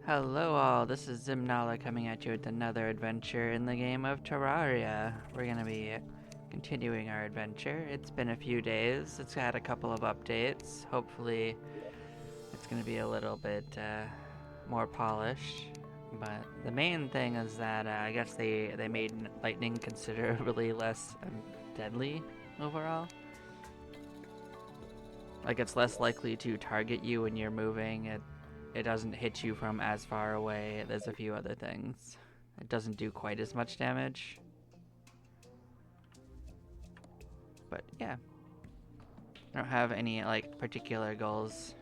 Hello all, this is Zimnala coming at you with another adventure in the game of Terraria. We're gonna be continuing our adventure. It's been a few days, it's had a couple of updates. Hopefully it's gonna be a little bit more polished. But the main thing is that I guess they made lightning considerably less deadly overall. Like it's less likely to target you when you're moving. It doesn't hit you from as far away. There's a few other things. It doesn't do quite as much damage. But yeah. I don't have any like particular goals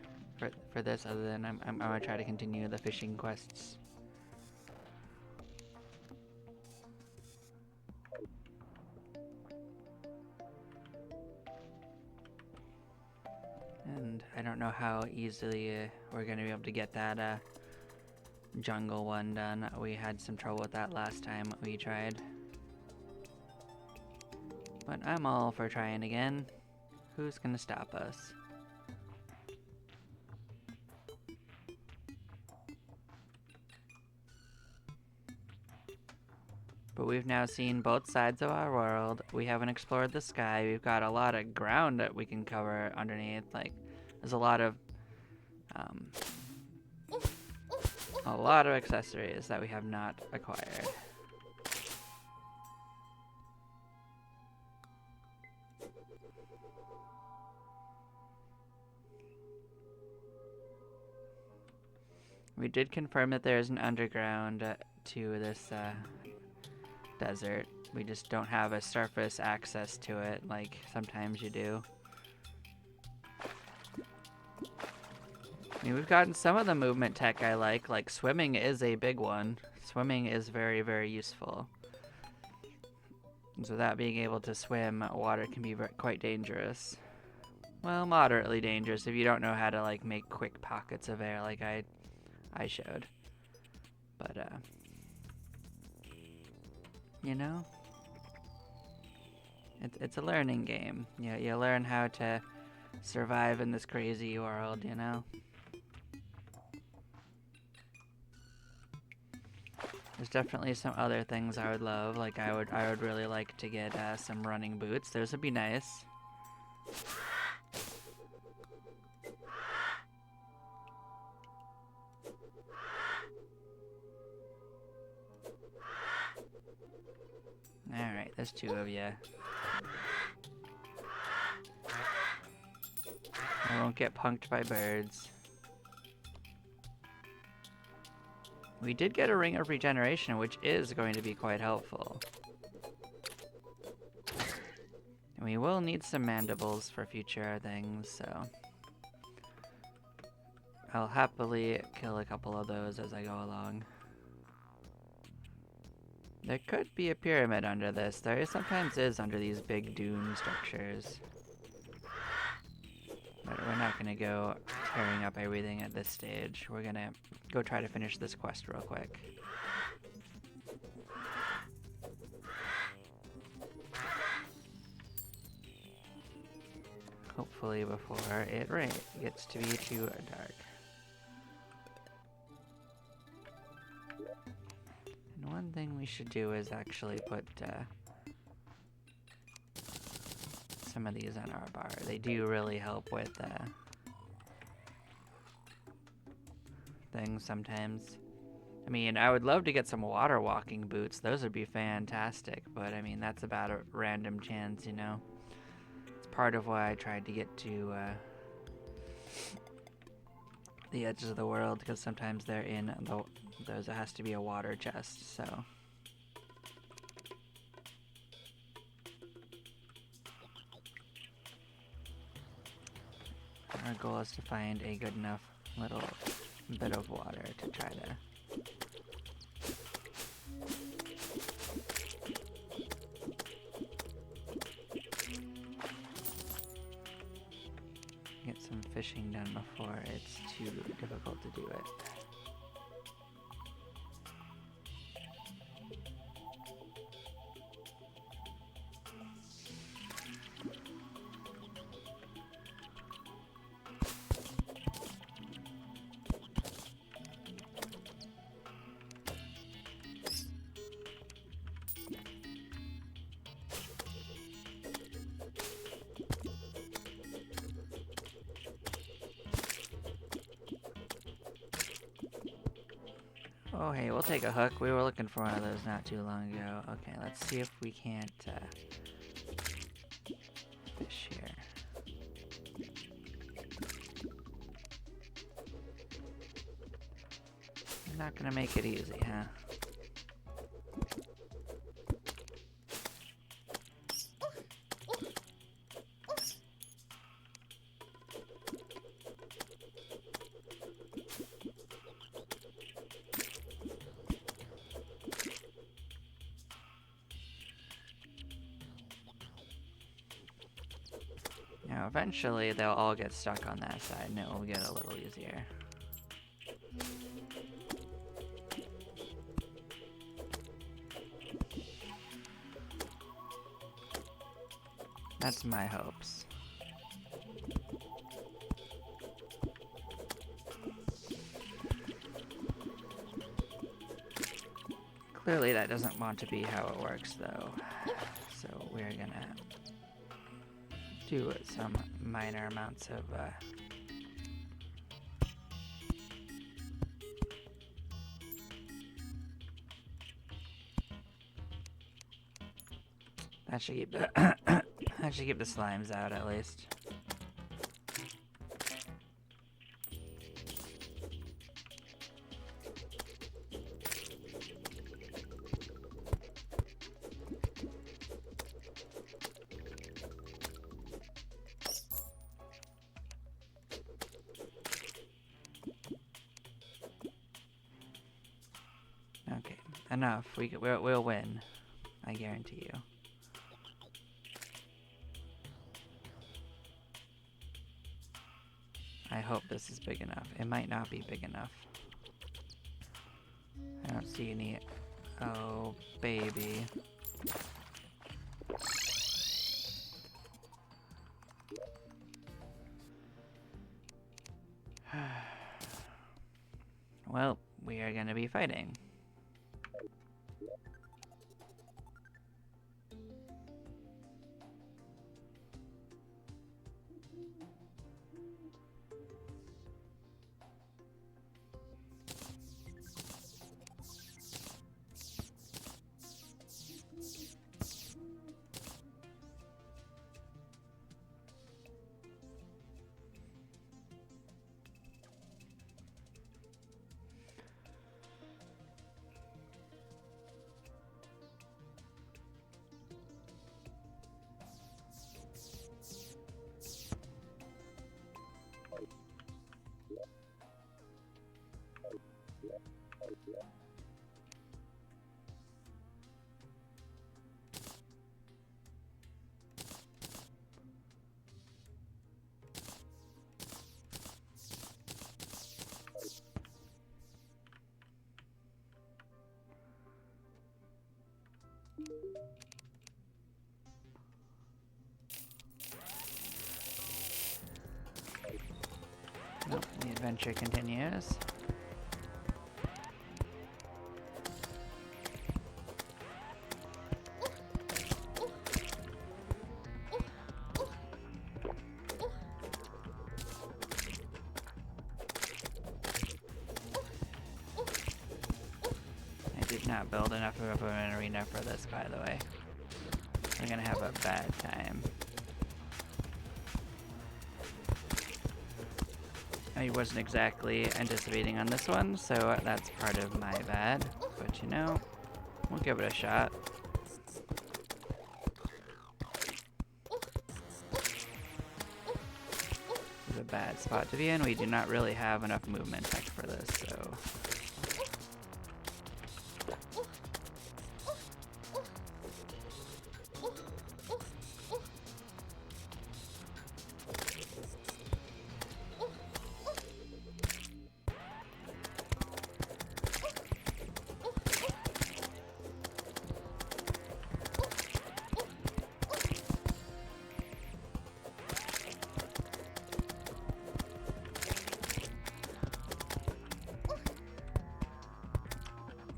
for this other than I'm gonna try to continue the fishing quests. And I don't know how easily we're gonna be able to get that jungle one done. We had some trouble with that last time we tried. But I'm all for trying again. Who's gonna stop us? But we've now seen both sides of our world. We haven't explored the sky. We've got a lot of ground that we can cover underneath. Like, there's a lot of accessories that we have not acquired. We did confirm that there is an underground to this desert. We just don't have a surface access to it like sometimes you do. I mean, we've gotten some of the movement tech I like swimming is a big one. Swimming is very, very useful. And so that being able to swim, water can be quite dangerous. Well, moderately dangerous if you don't know how to like make quick pockets of air like I showed. But you know, it's a learning game. You learn how to survive in this crazy world, you know. There's definitely some other things I would love. Like I would really like to get some running boots. Those would be nice. Alright, there's two of you. I won't get punked by birds. We did get a ring of regeneration, which is going to be quite helpful. And we will need some mandibles for future things, so I'll happily kill a couple of those as I go along. There could be a pyramid under this. There sometimes is under these big dune structures. But we're not gonna go tearing up everything at this stage. We're gonna go try to finish this quest real quick. Hopefully before it gets to be too dark. And one thing we should do is actually put some of these on our bar. They do really help with things sometimes. I mean, I would love to get some water walking boots. Those would be fantastic, but I mean, that's about a random chance, you know? It's part of why I tried to get to the edges of the world, because sometimes they're in there has to be a water chest, so. Our goal is to find a good enough little bit of water to try to get some fishing done before it's too difficult to do it. Oh, hey, we'll take a hook. We were looking for one of those not too long ago. Okay, let's see if we can't fish here. Not gonna make it easy, huh? Now, eventually, they'll all get stuck on that side, and it will get a little easier. That's my hopes. Clearly, that doesn't want to be how it works, though. So we're gonna do some minor amounts of that should keep the that should keep the slimes out at least. Okay, enough. We'll win. I guarantee you. I hope this is big enough. It might not be big enough. I don't see any. Oh, baby. Well, we are gonna be fighting. Nope, the adventure continues. I did not build enough of an arena for this, by the way. I'm gonna have a bad time. I wasn't exactly anticipating on this one, so that's part of my bad. But you know, we'll give it a shot. This is a bad spot to be in. We do not really have enough movement tech for this, so...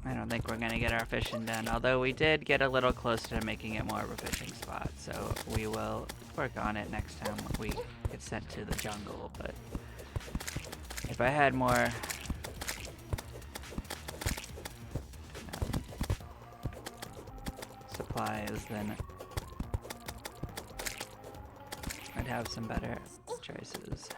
I don't think we're gonna get our fishing done, although we did get a little closer to making it more of a fishing spot, so we will work on it next time we get sent to the jungle. But if I had more supplies, then I'd have some better choices.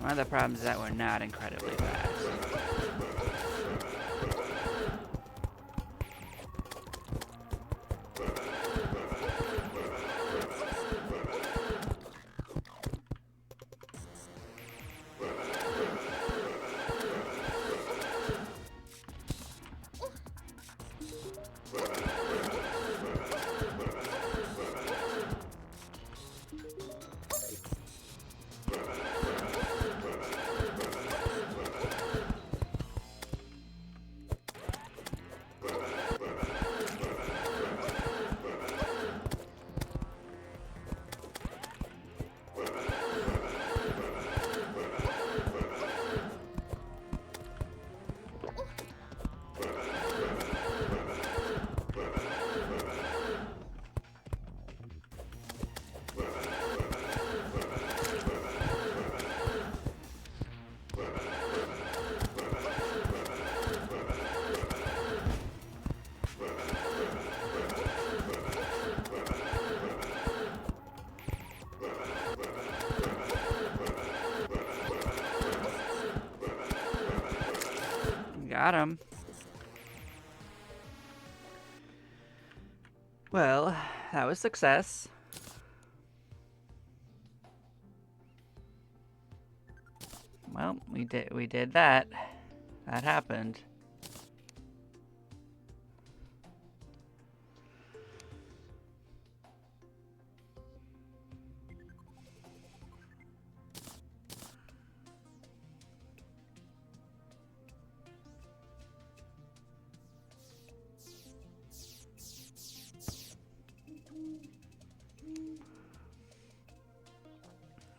One of the problems is that we're not incredibly fast. Got him. Well, that was success. Well, we did that. That happened.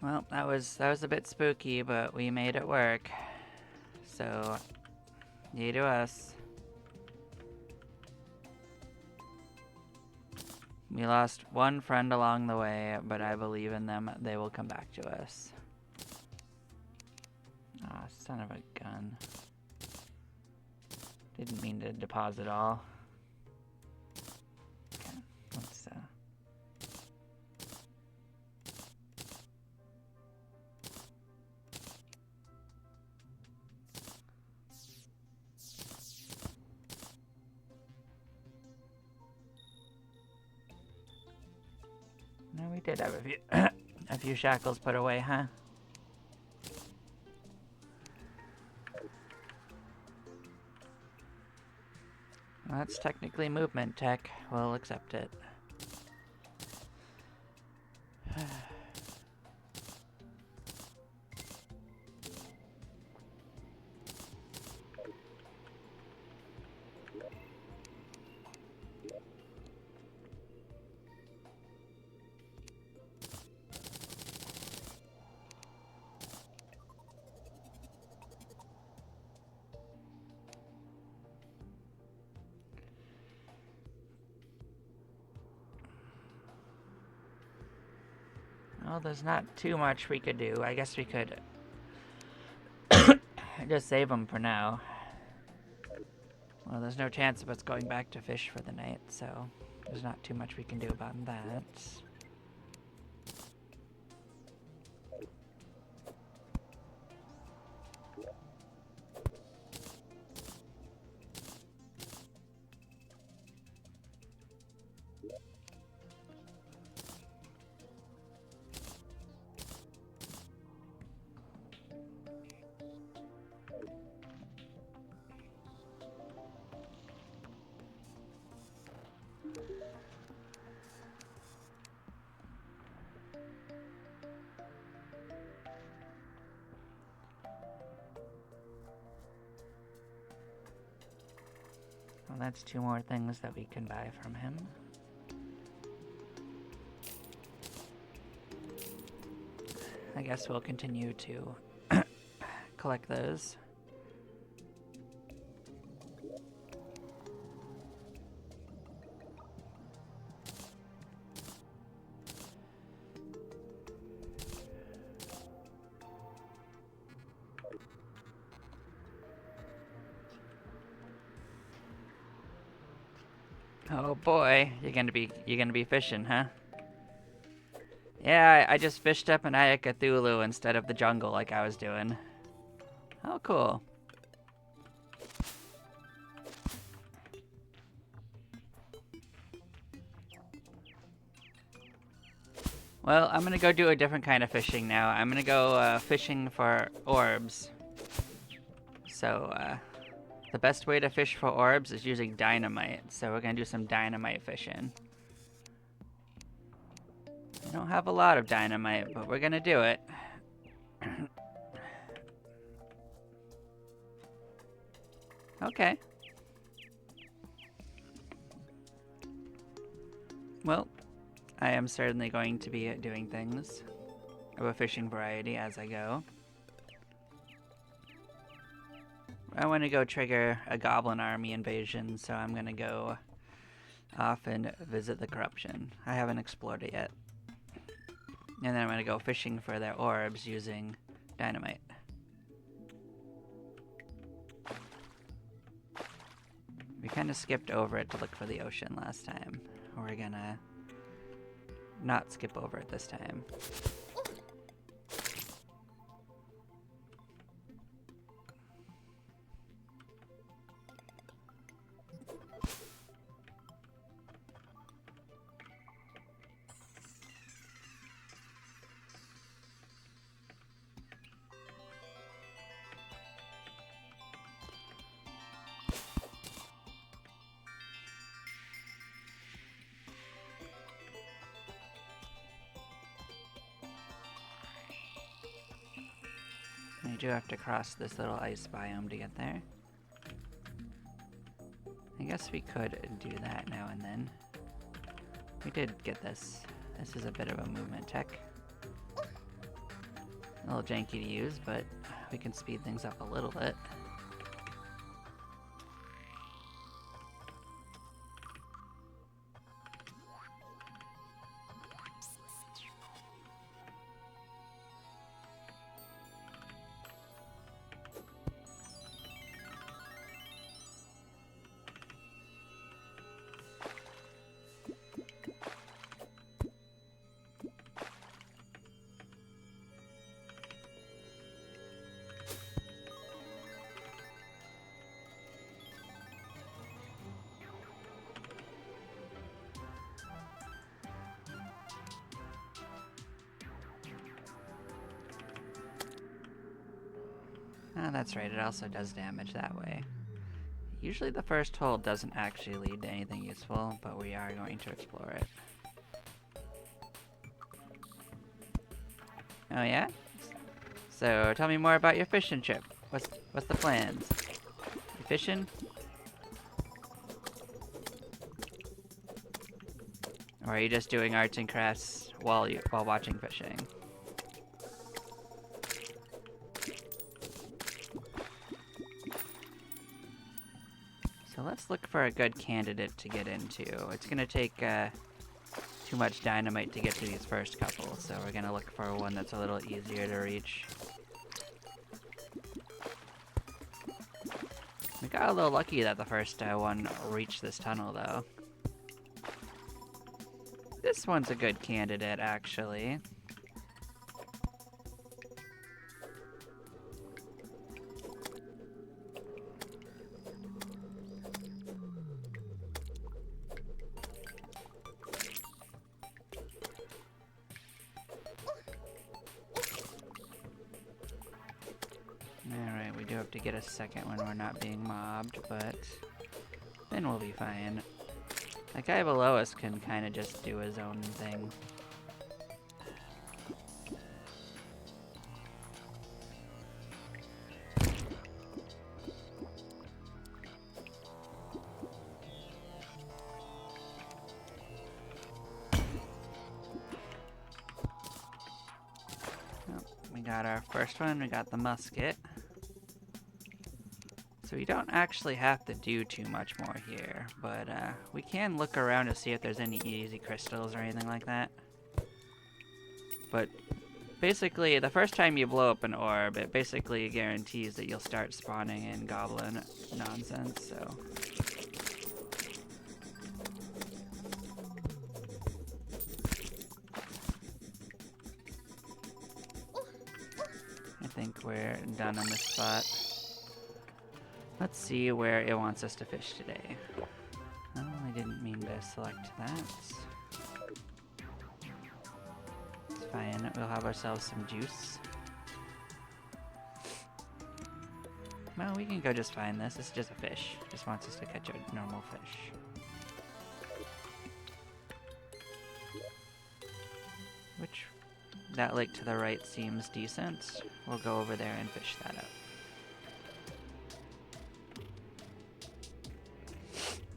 Well, that was a bit spooky, but we made it work. So, yay to us. We lost one friend along the way, but I believe in them. They will come back to us. Ah, son of a gun. Didn't mean to deposit all. Okay, let's No, we did have a few a few shackles put away, huh? Well, that's technically movement tech. We'll accept it. Well, there's not too much we could do. I guess we could just save them for now. Well, there's no chance of us going back to fish for the night, so there's not too much we can do about that. Well, that's 2 more things that we can buy from him. I guess we'll continue to collect those. Oh boy, you're gonna be fishing, huh? Yeah, I just fished up an Eye of Cthulhu instead of the jungle like I was doing. Oh, cool. Well, I'm gonna go do a different kind of fishing now. I'm gonna go fishing for orbs. So, the best way to fish for orbs is using dynamite. So we're gonna do some dynamite fishing. I don't have a lot of dynamite, but we're gonna do it. Okay. Well, I am certainly going to be doing things of a fishing variety as I go. I want to go trigger a goblin army invasion, so I'm going to go off and visit the corruption. I haven't explored it yet. And then I'm going to go fishing for their orbs using dynamite. We kind of skipped over it to look for the ocean last time. We're going to not skip over it this time. I do have to cross this little ice biome to get there. I guess we could do that now and then. We did get this. This is a bit of a movement tech. A little janky to use, but we can speed things up a little bit. Oh, that's right, it also does damage that way. Usually the first hole doesn't actually lead to anything useful, but we are going to explore it. Oh yeah? So tell me more about your fishing trip. What's the plans? You fishing? Or are you just doing arts and crafts while watching fishing? So let's look for a good candidate to get into. It's gonna take 2 too much dynamite to get to these first couple, so we're gonna look for one that's a little easier to reach. We got a little lucky that the first one reached this tunnel, though. This one's a good candidate, actually. Alright, we do have to get a second when we're not being mobbed, but then we'll be fine. That guy below us can kind of just do his own thing. Oh, we got our first one, we got the musket. So we don't actually have to do too much more here, but we can look around to see if there's any easy crystals or anything like that. But basically, the first time you blow up an orb, it basically guarantees that you'll start spawning in goblin nonsense, so. I think we're done on this spot. Let's see where it wants us to fish today. Oh, I didn't mean to select that. It's fine, we'll have ourselves some juice. Well, we can go just find this. This is just a fish. Just wants us to catch a normal fish. Which, that lake to the right seems decent. We'll go over there and fish that up.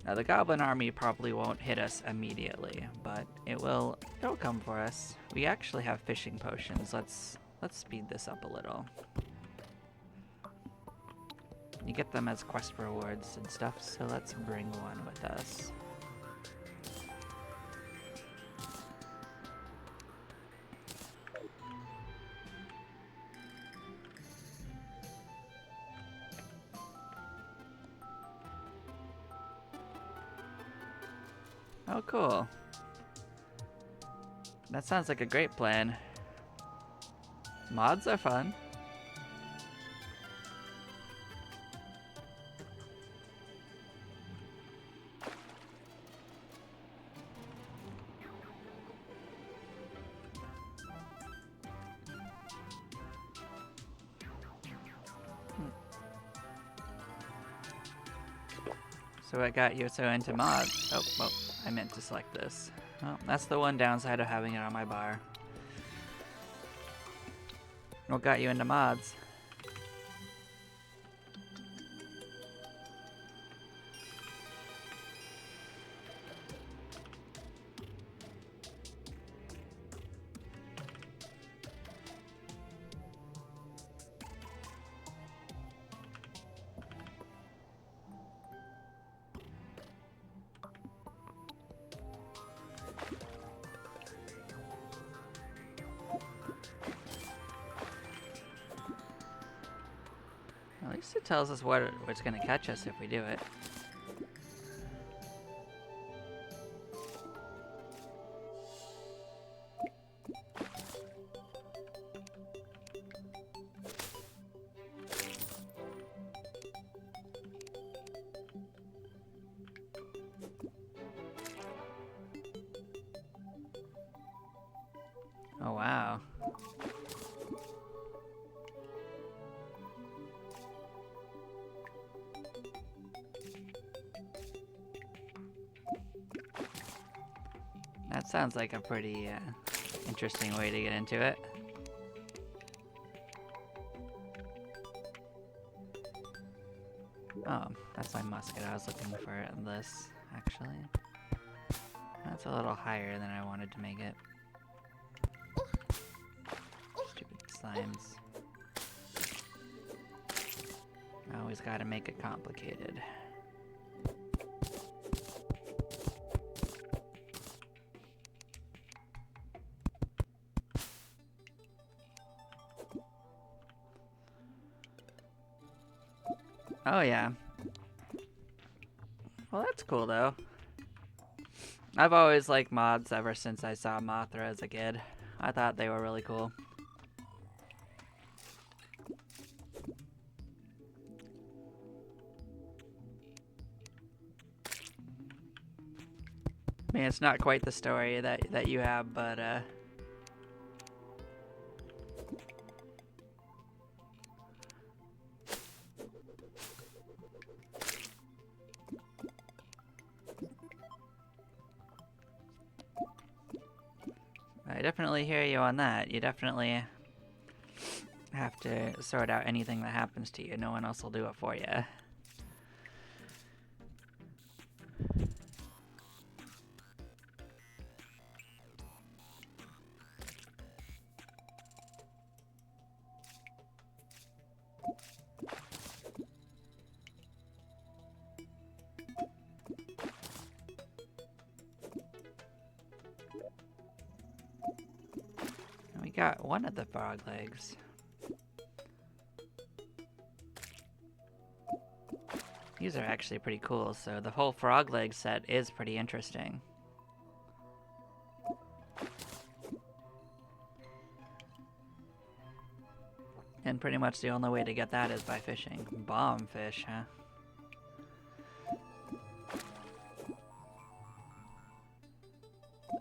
Now the goblin army probably won't hit us immediately, but it'll come for us. We actually have fishing potions. Let's speed this up a little. You get them as quest rewards and stuff, so let's bring one with us. Oh, cool. That sounds like a great plan. Mods are fun. So what got you so into mods? Oh, well, I meant to select this. Well, that's the one downside of having it on my bar. What got you into mods? At least it tells us what's going to catch us if we do it. Oh, wow. That sounds like a pretty interesting way to get into it. Oh, that's my musket. I was looking for this, actually. That's a little higher than I wanted to make it. Stupid slimes. I always gotta make it complicated. Oh yeah. Well, that's cool though. I've always liked mods ever since I saw Mothra as a kid. I thought they were really cool. I mean, it's not quite the story that you have, but I definitely hear you on that. You definitely have to sort out anything that happens to you. No one else will do it for you. We got one of the frog legs. These are actually pretty cool, so the whole frog leg set is pretty interesting. And pretty much the only way to get that is by fishing. Bomb fish, huh?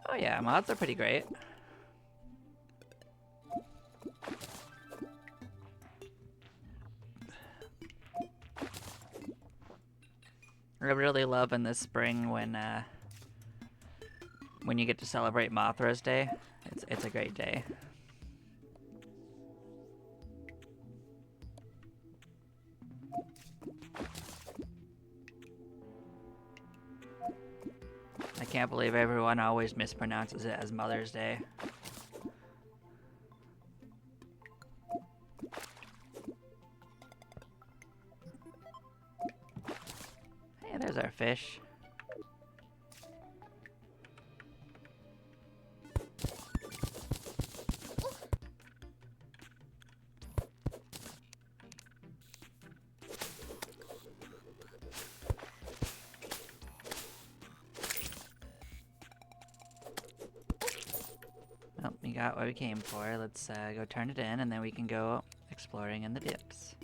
Oh yeah, mods are pretty great. I really love in the spring when you get to celebrate Mothra's Day. It's a great day. I can't believe everyone always mispronounces it as Mother's Day. Hey, there's our fish. Well, we got what we came for. Let's go turn it in, and then we can go exploring in the dips.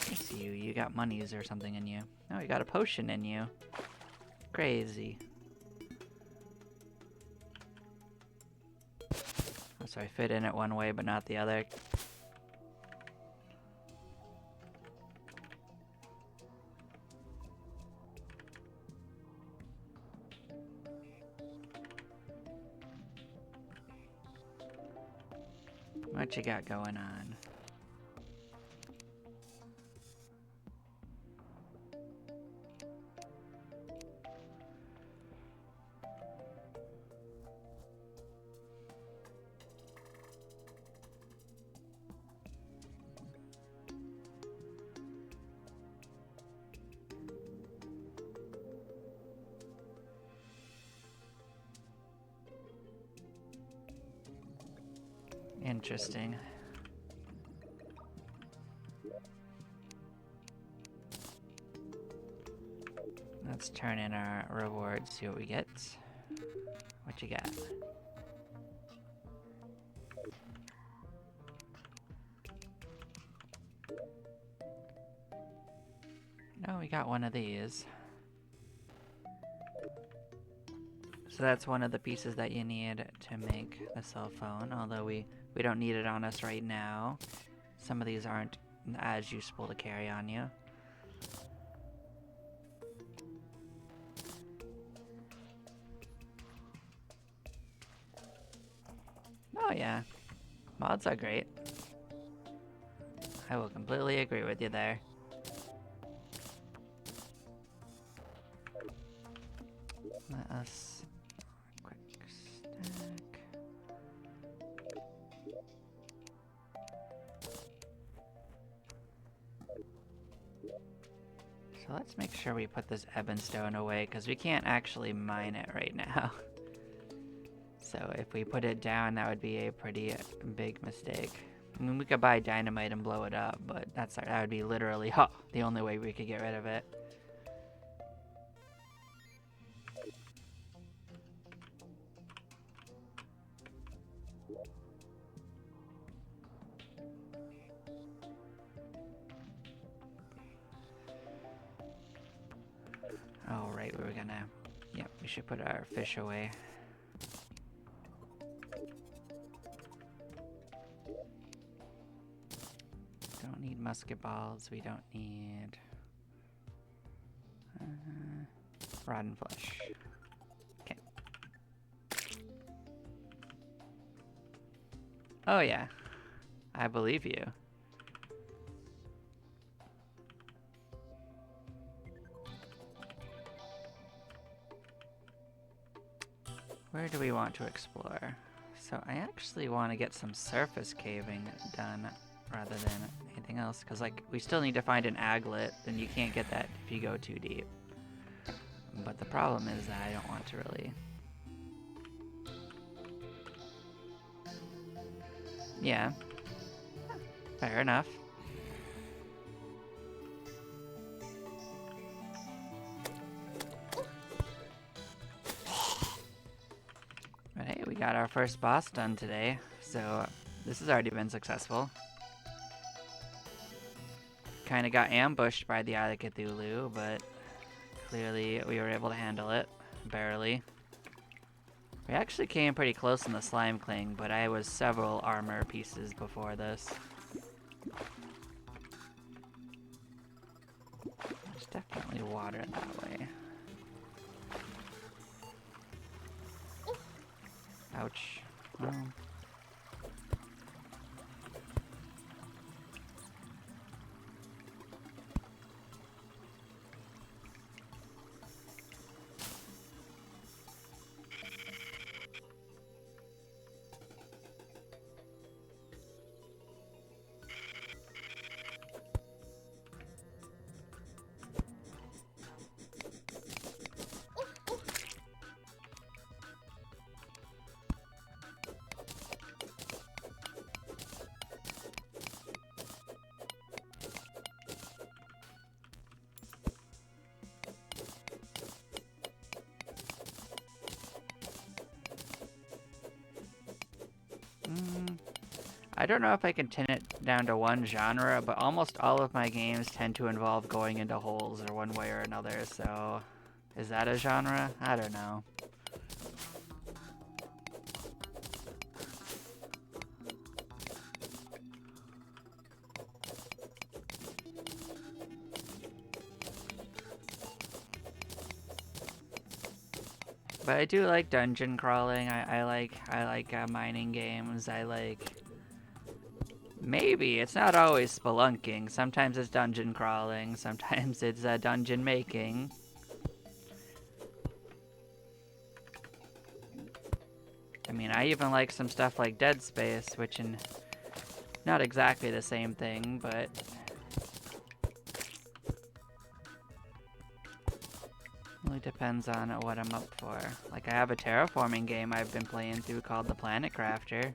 I see you. You got monies or something in you. Oh, you got a potion in you. Crazy. Oh, so I fit in it one way, but not the other. What you got going on? Interesting. Let's turn in our rewards, see what we get. What you got? No, we got one of these. So that's one of the pieces that you need to make the cell phone, although we don't need it on us right now. Some of these aren't as useful to carry on you. Oh yeah, mods are great. I will completely agree with you there. Let us quick stack. So let's make sure we put this ebonstone away, because we can't actually mine it right now. So if we put it down, that would be a pretty big mistake. I mean, we could buy dynamite and blow it up, but that would be literally the only way we could get rid of it. Oh, right, we were gonna... Yep, we should put our fish away. Don't need musket balls, we don't need... rotten flesh. Okay. Oh yeah, I believe you. Where do we want to explore? So I actually want to get some surface caving done rather than anything else, because like we still need to find an aglet, and you can't get that if you go too deep. But the problem is that I don't want to really... Yeah. Fair enough. But hey, we got our first boss done today, so this has already been successful. Kind of got ambushed by the Eye of Cthulhu, but clearly we were able to handle it. Barely. We actually came pretty close in the slime cling, but I was several armor pieces before this. There's definitely water that way. Ouch. Well. I don't know if I can pin it down to one genre, but almost all of my games tend to involve going into holes or one way or another, so... Is that a genre? I don't know. But I do like dungeon crawling. I like mining games. I like... Maybe. It's not always spelunking. Sometimes it's dungeon crawling. Sometimes it's dungeon making. I mean, I even like some stuff like Dead Space, which in... Not exactly the same thing, but... Really depends on what I'm up for. Like, I have a terraforming game I've been playing through called The Planet Crafter.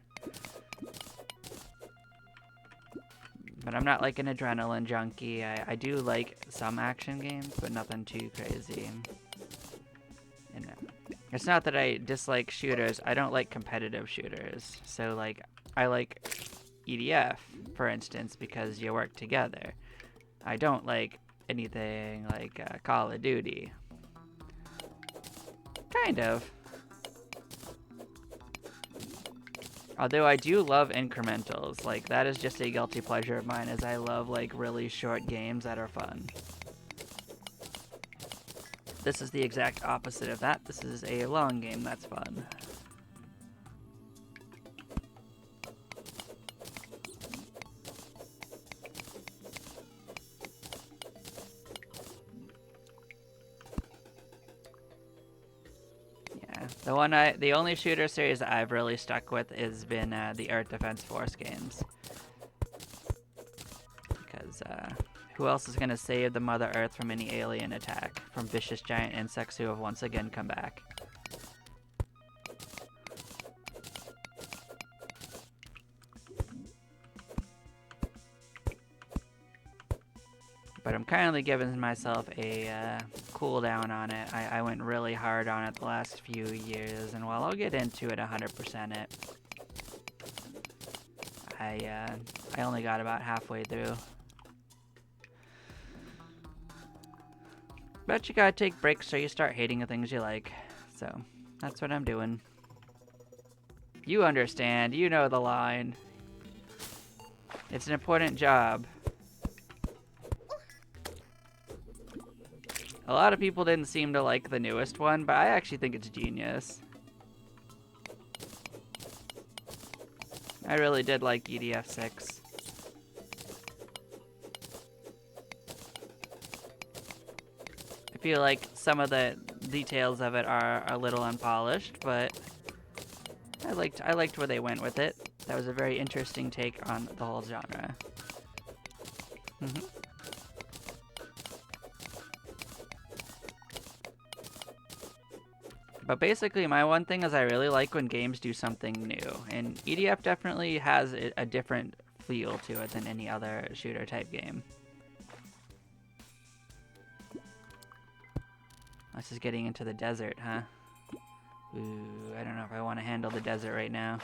But I'm not like an adrenaline junkie. I do like some action games, but nothing too crazy. And it's not that I dislike shooters. I don't like competitive shooters. So like, I like EDF, for instance, because you work together. I don't like anything like Call of Duty. Kind of. Although I do love incrementals, like that is just a guilty pleasure of mine, as I love like really short games that are fun. This is the exact opposite of that. This is a long game that's fun. The only shooter series that I've really stuck with has been the Earth Defense Force games. Because who else is going to save the Mother Earth from any alien attack? From vicious giant insects who have once again come back. But I'm currently giving myself a cooldown on it. I went really hard on it the last few years, and while I'll get into it 100% it, I only got about halfway through. But you gotta take breaks so you start hating the things you like. So, that's what I'm doing. You understand, you know the line. It's an important job. A lot of people didn't seem to like the newest one, but I actually think it's genius. I really did like EDF 6. I feel like some of the details of it are a little unpolished, but I liked where they went with it. That was a very interesting take on the whole genre. But basically, my one thing is I really like when games do something new, and EDF definitely has a different feel to it than any other shooter type game. This is getting into the desert, huh? Ooh, I don't know if I want to handle the desert right now.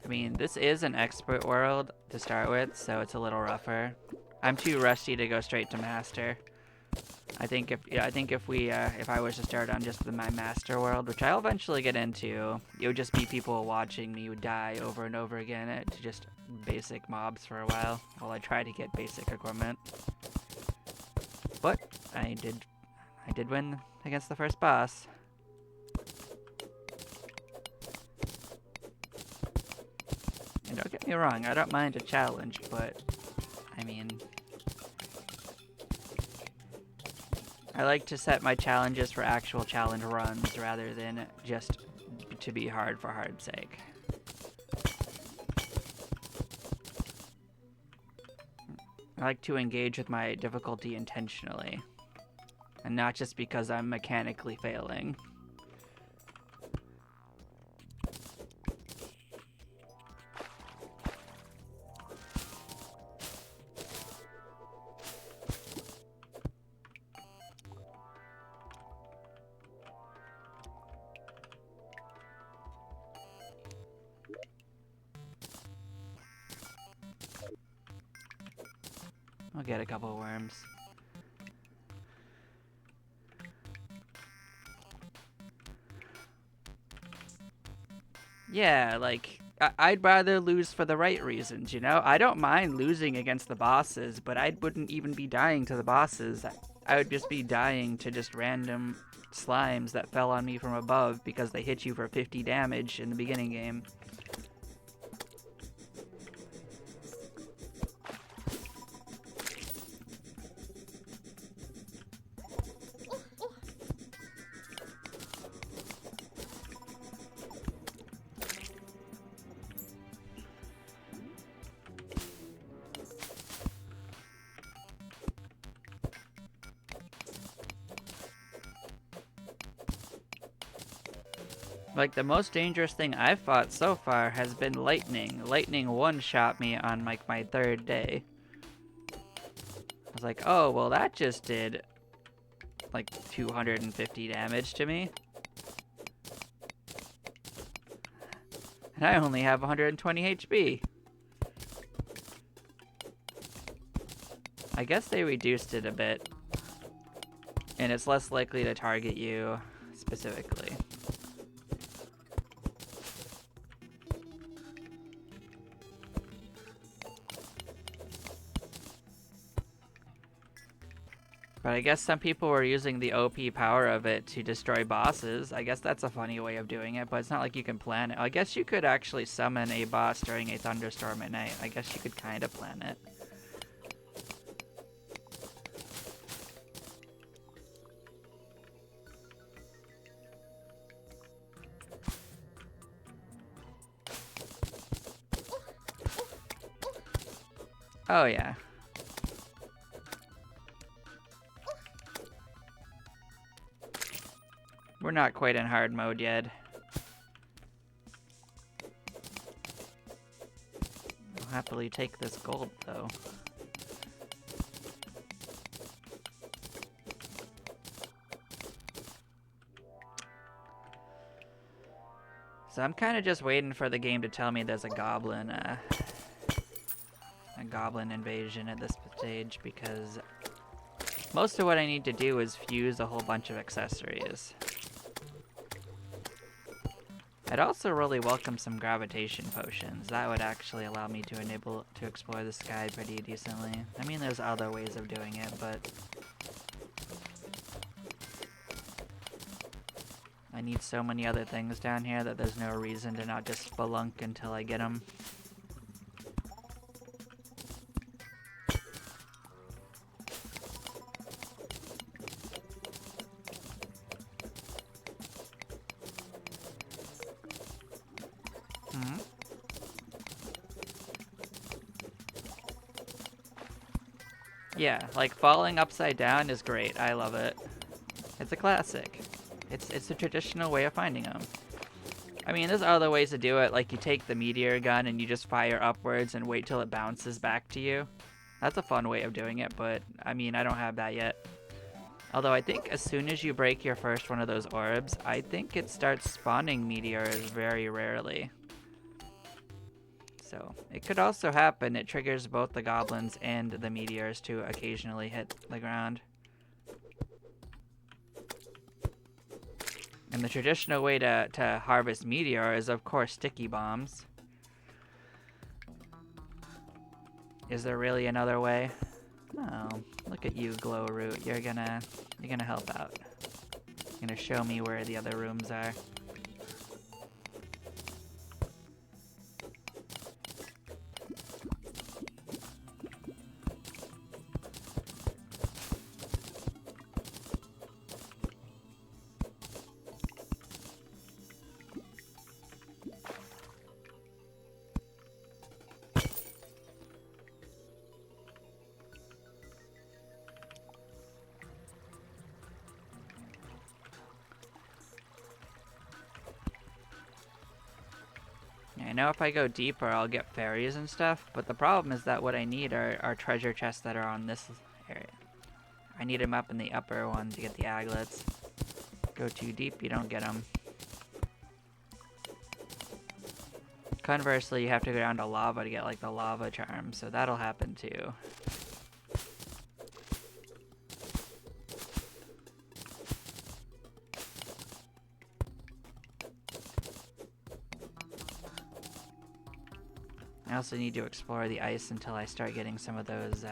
I mean, this is an expert world to start with, so it's a little rougher. I'm too rusty to go straight to master. I think if I was to start on just my master world, which I'll eventually get into, it would just be people watching me die over and over again to just basic mobs for a while I try to get basic equipment. But I did win against the first boss. And don't get me wrong, I don't mind a challenge, but I mean, I like to set my challenges for actual challenge runs rather than just to be hard for hard's sake. I like to engage with my difficulty intentionally, and not just because I'm mechanically failing. I'll get a couple of worms. Yeah, like, I'd rather lose for the right reasons, you know? I don't mind losing against the bosses, but I wouldn't even be dying to the bosses. I would just be dying to just random slimes that fell on me from above because they hit you for 50 damage in the beginning game. Like, the most dangerous thing I've fought so far has been lightning. Lightning one-shot me on, like, my third day. I was like, oh, well, that just did, like, 250 damage to me. And I only have 120 HP. I guess they reduced it a bit. And it's less likely to target you specifically. But I guess some people were using the OP power of it to destroy bosses. I guess that's a funny way of doing it, but it's not like you can plan it. I guess you could actually summon a boss during a thunderstorm at night. I guess you could kind of plan it. Oh, yeah. We're not quite in hard mode yet. happily take this gold, though. So I'm kind of just waiting for the game to tell me there's a goblin invasion at this stage, because most of what I need to do is fuse a whole bunch of accessories. I'd also really welcome some gravitation potions. That would actually allow me to enable to explore the sky pretty decently. I mean, there's other ways of doing it, but I need so many other things down here that there's no reason to not just spelunk until I get them. Yeah, like falling upside down is great. I love it. It's a classic. It's a traditional way of finding them. I mean, there's other ways to do it, like you take the meteor gun and you just fire upwards and wait till it bounces back to you. That's a fun way of doing it, but I mean, I don't have that yet. Although I think as soon as you break your first one of those orbs, I think it starts spawning meteors very rarely. So it could also happen it triggers both the goblins and the meteors to occasionally hit the ground. And the traditional way to harvest meteor is, of course, sticky bombs. Is there really another way? No. Look at you, Glow Root. You're gonna help out. You're gonna show me where the other rooms are. I know if I go deeper, I'll get fairies and stuff, but the problem is that what I need are treasure chests that are on this area. I need them up in the upper one to get the aglets. Go too deep, you don't get them. Conversely, you have to go down to lava to get like the lava charm, so that'll happen too. I also need to explore the ice until I start getting some of those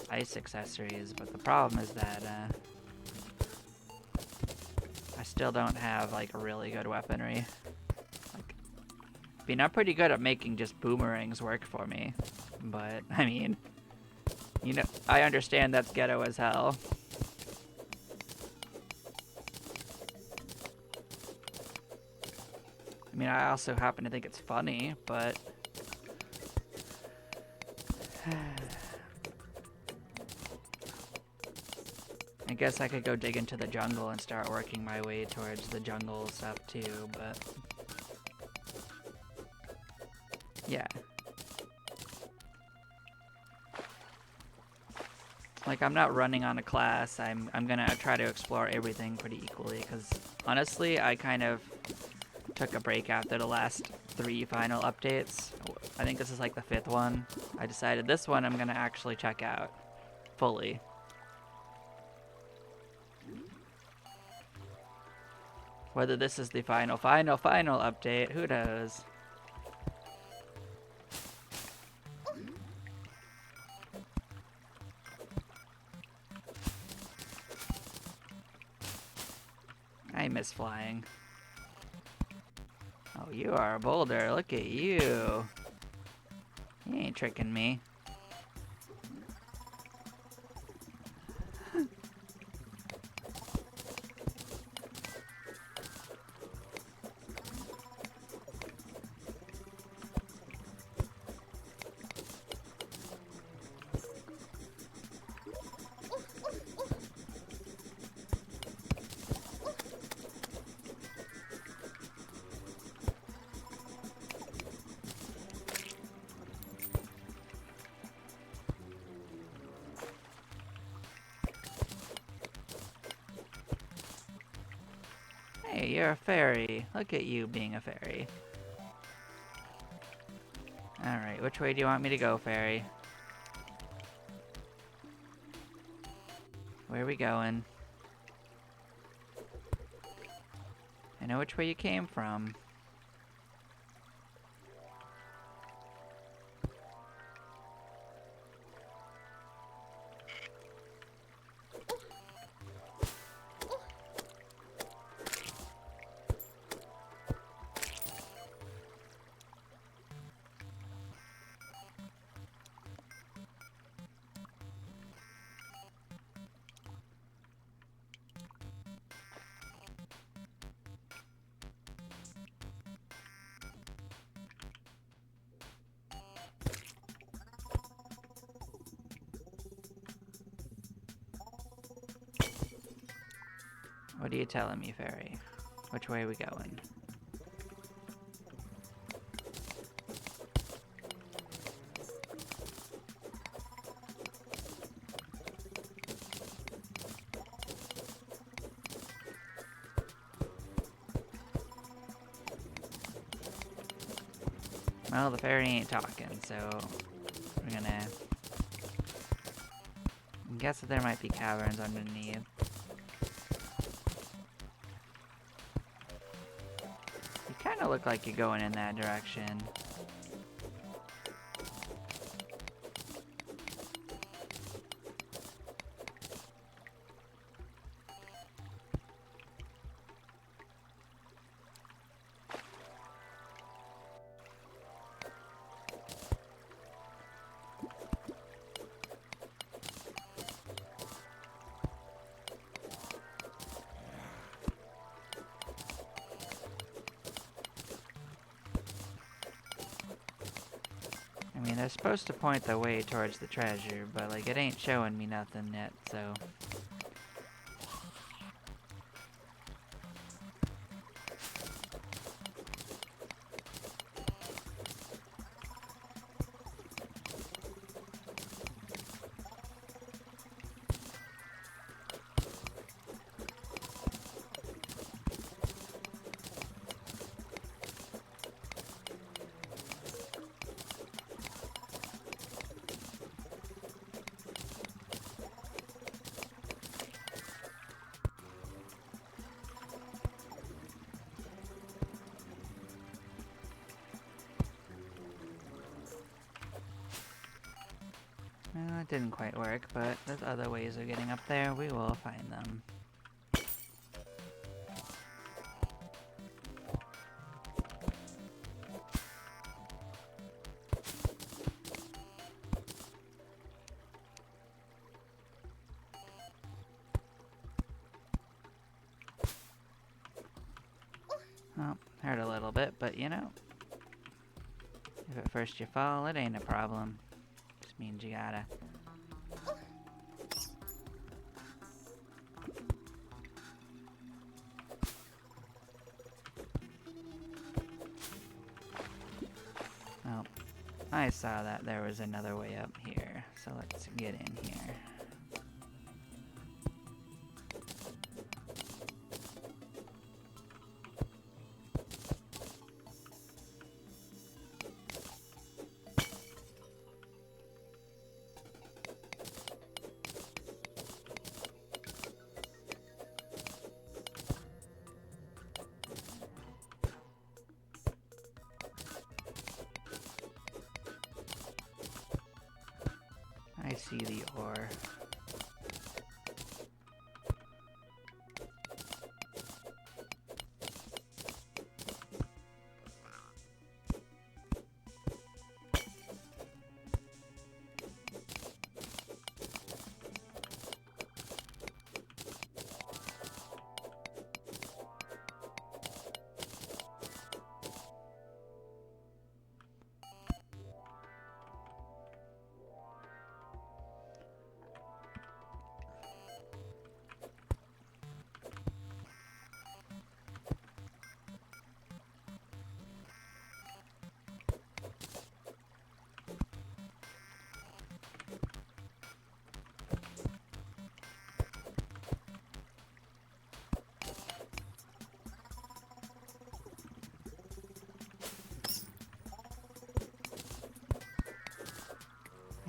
ice accessories, but the problem is that I still don't have like really good weaponry. Like, I mean, I'm pretty good at making just boomerangs work for me, but I mean, you know, I understand that's ghetto as hell. I mean, I also happen to think it's funny, but I guess I could go dig into the jungle and start working my way towards the jungle stuff too, but yeah. Like, I'm not running on a class. I'm gonna try to explore everything pretty equally, because honestly, I kind of took a break after the last 3 final updates. I think this is like the 5th one. I decided this one I'm gonna actually check out fully. Whether this is the final update, who knows? I miss flying. Oh, you are a boulder. Look at you. You ain't tricking me. Hey, you're a fairy. Look at you being a fairy. Alright, which way do you want me to go, fairy? Where are we going? I know which way you came from. What are you telling me, fairy? Which way are we going? Well, the fairy ain't talking, so we're gonna guess that there might be caverns underneath. You kind of look like you're going in that direction. I mean, they're supposed to point the way towards the treasure, but like it ain't showing me nothing yet, so. Well, it didn't quite work, but there's other ways of getting up there. We will find them. Well, hurt a little bit, but you know, if at first you fall, it ain't a problem. Just means you gotta. Well, I saw that there was another way up here, so let's get in here. I see the ore.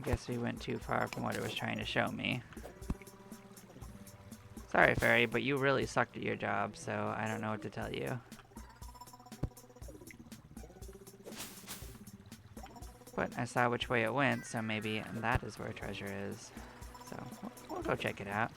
guess we went too far from what it was trying to show me. Sorry, Fairy, but you really sucked at your job, so I don't know what to tell you. But I saw which way it went, so maybe that is where treasure is. So we'll go check it out.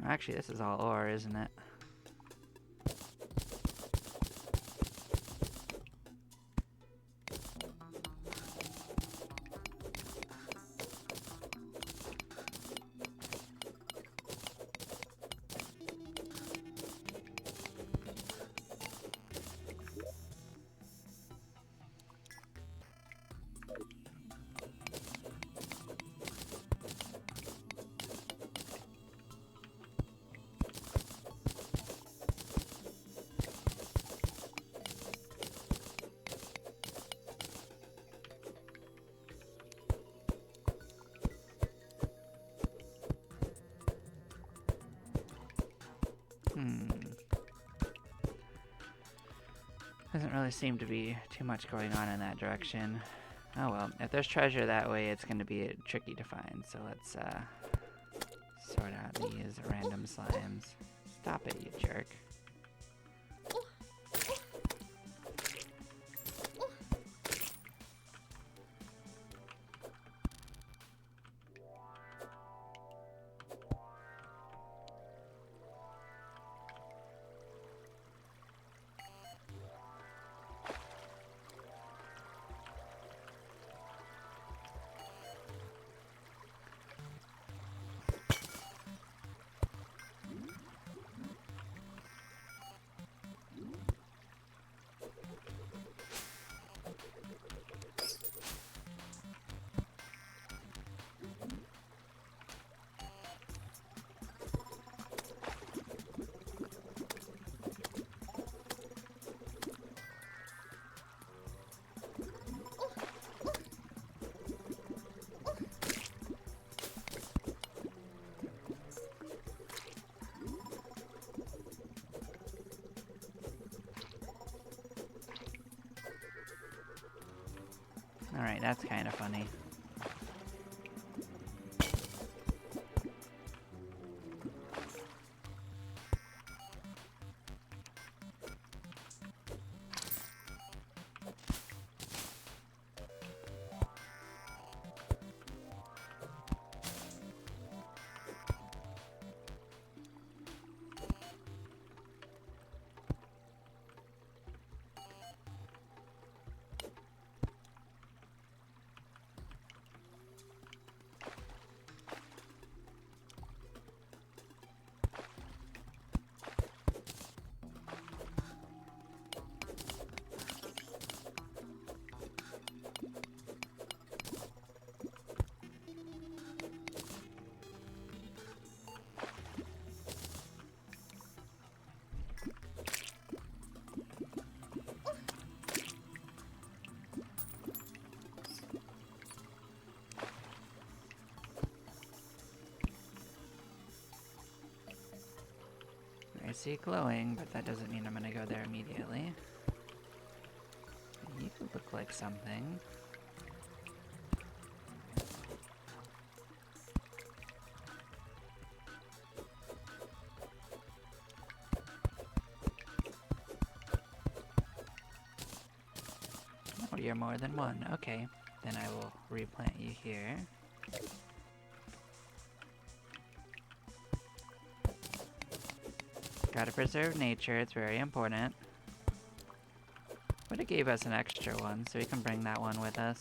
Actually, this is all ore, isn't it? Doesn't really seem to be too much going on in that direction. Oh well, if there's treasure that way, it's going to be tricky to find. So let's sort out these random slimes. Stop it, you jerk. Alright, that's kind of funny. I see glowing, but that doesn't mean I'm gonna go there immediately. You look like something. Oh, you're more than one. Okay, then I will replant you here. Gotta preserve nature, it's very important. But it gave us an extra one, so we can bring that one with us.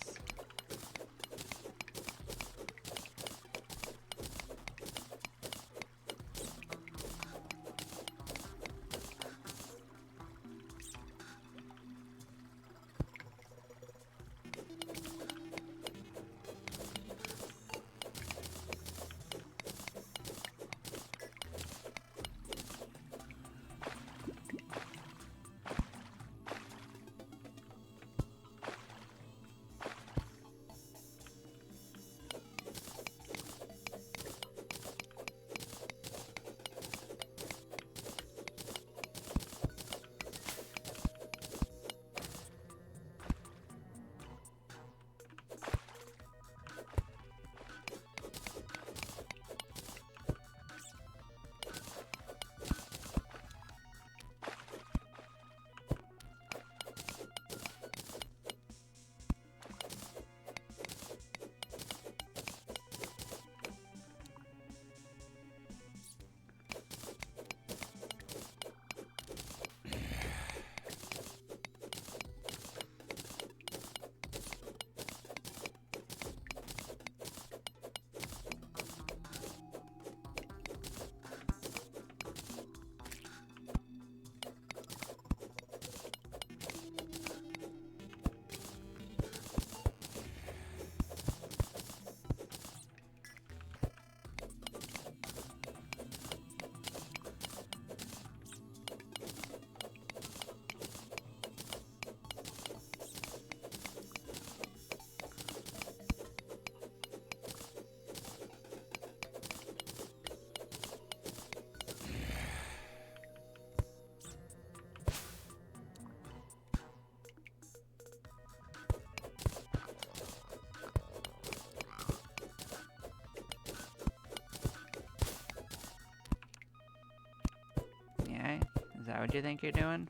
that what you think you're doing?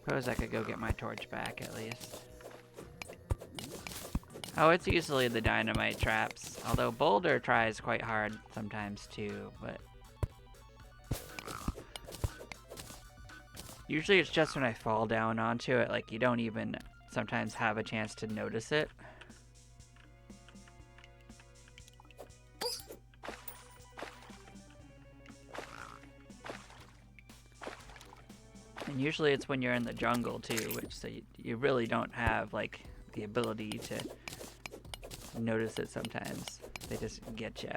Suppose I could go get my torch back at least. Oh, it's usually the dynamite traps. Although Boulder tries quite hard sometimes too, but... Usually it's just when I fall down onto it, like you don't even sometimes have a chance to notice it. And usually it's when you're in the jungle too, which so you really don't have like the ability to notice it sometimes. They just get ya.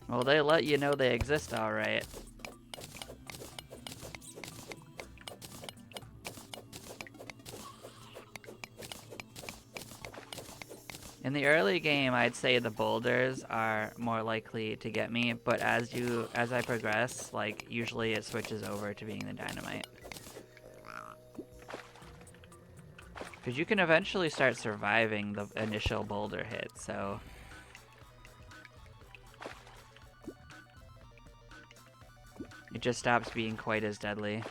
Well, they let you know they exist all right. In the early game, I'd say the boulders are more likely to get me, but as I progress, like usually it switches over to being the dynamite. Because you can eventually start surviving the initial boulder hit, so... It just stops being quite as deadly.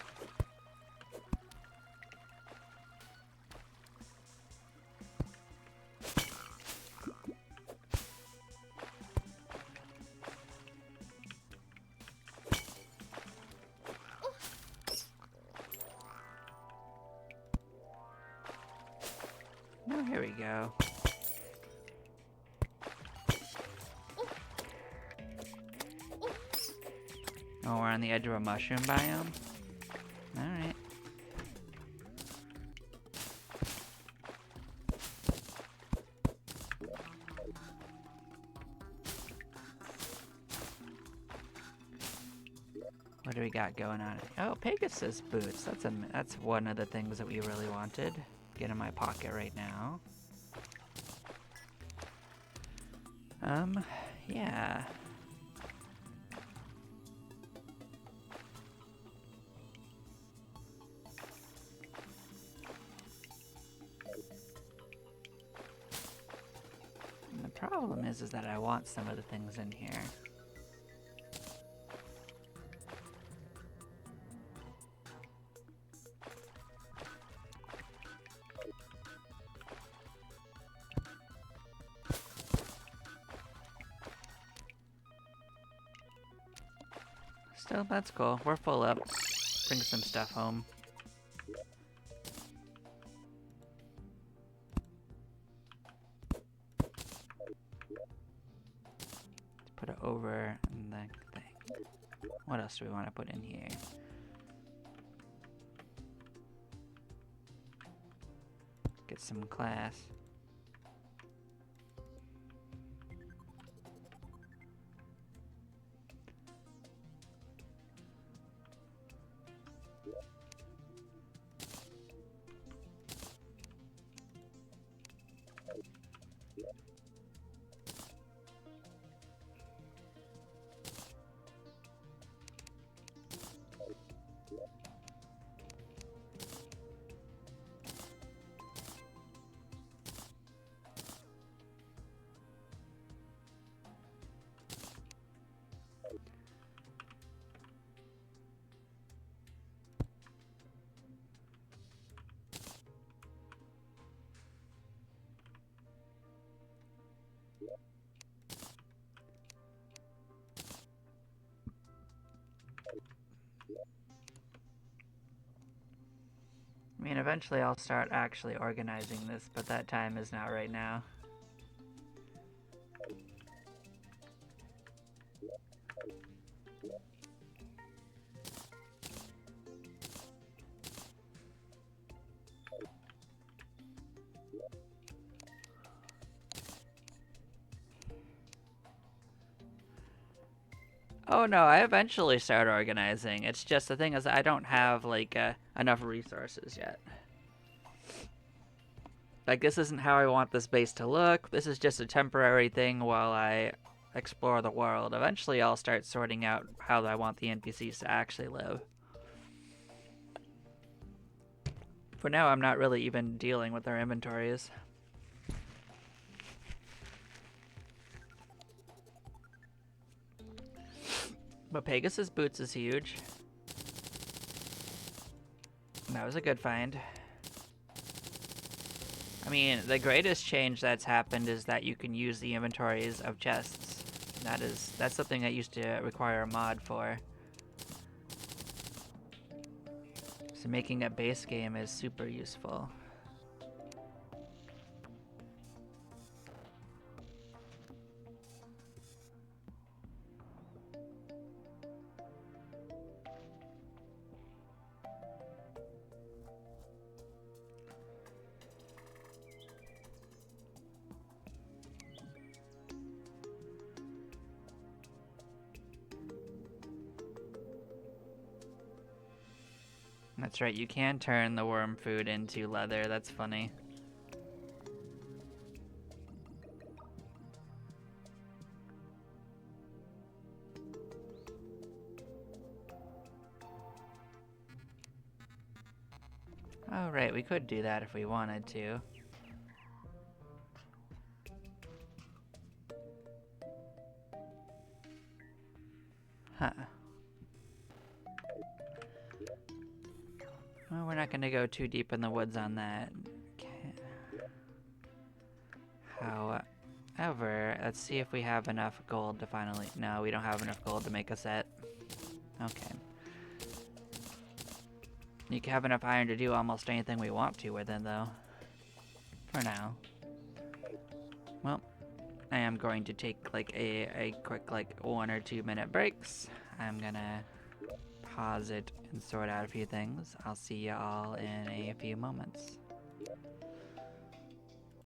Oh, here we go. Oh, we're on the edge of a mushroom biome? Alright. What do we got going on? Oh, Pegasus boots. That's one of the things that we really wanted. Get in my pocket right now. Yeah. And the problem is that I want some of the things in here. Still, that's cool. We're full up. Bring some stuff home. Let's put it over in the thing. What else do we want to put in here? Get some class. eventually I'll start actually organizing this, but that time is not right now. Oh no, I eventually start organizing. It's just the thing is I don't have like enough resources yet. Like this isn't how I want this base to look. This is just a temporary thing while I explore the world. Eventually I'll start sorting out how I want the NPCs to actually live. For now I'm not really even dealing with their inventories. But Pegasus boots is huge. That was a good find. I mean, the greatest change that's happened is that you can use the inventories of chests. That's something that used to require a mod for. So making a base game is super useful. That's right, you can turn the worm food into leather. That's funny. Oh right, we could do that if we wanted to. Huh. Well, we're not gonna go too deep in the woods on that. However, let's see if we have enough gold to finally... No, we don't have enough gold to make a set. Okay. You can have enough iron to do almost anything we want to with it, though. For now. Well, I am going to take, like, a quick, like, 1 or 2 minute breaks. I'm gonna pause it and sort out a few things. I'll see you all in a few moments.